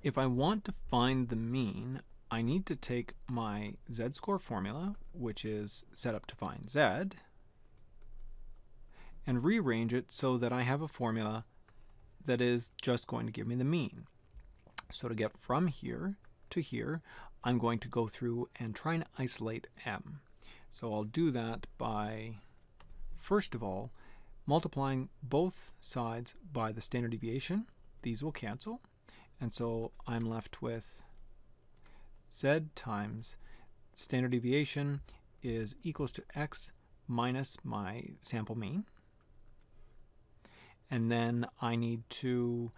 If I want to find the mean, I need to take my z-score formula, which is set up to find z, and rearrange it so that I have a formula that is just going to give me the mean. So to get from here to here, I'm going to go through and try and isolate m. So I'll do that by, first of all, multiplying both sides by the standard deviation. These will cancel, and so I'm left with z times standard deviation is equals to x minus my sample mean. And then I need to,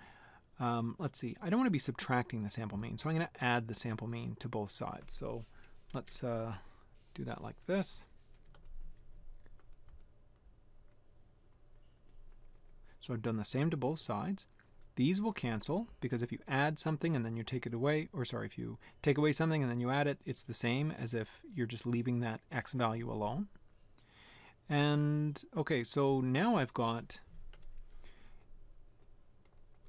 let's see, I don't want to be subtracting the sample mean, so I'm going to add the sample mean to both sides. So let's do that like this. So I've done the same to both sides. These will cancel, because if you add something and then you take it away, or sorry, if you take away something and then you add it, it's the same as if you're just leaving that x value alone. And okay, so now I've got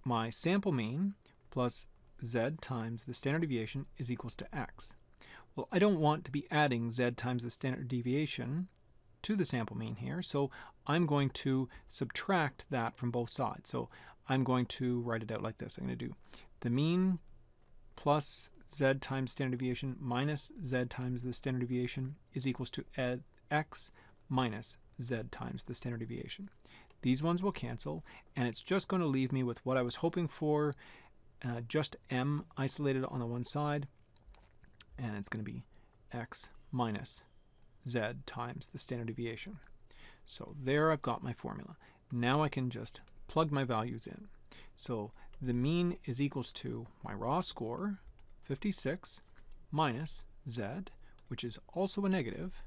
my sample mean plus z times the standard deviation is equals to x. Well, I don't want to be adding z times the standard deviation to the sample mean here, so I'm going to subtract that from both sides. So I'm going to write it out like this. I'm going to do the mean plus z times standard deviation minus z times the standard deviation is equals to x minus z times the standard deviation. These ones will cancel, and it's just going to leave me with what I was hoping for, just m isolated on the one side, and it's going to be x minus z times the standard deviation. So there I've got my formula. Now I can just plug my values in. So the mean is equals to my raw score, 56, minus z, which is also a negative,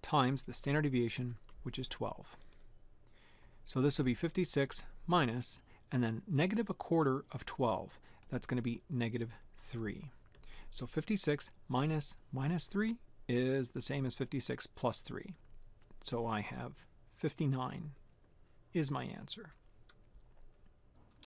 times the standard deviation, which is 12. So this will be 56 minus, and then negative a quarter of 12. That's going to be negative 3. So 56 minus minus 3 is the same as 56 plus 3. So I have 59 is my answer.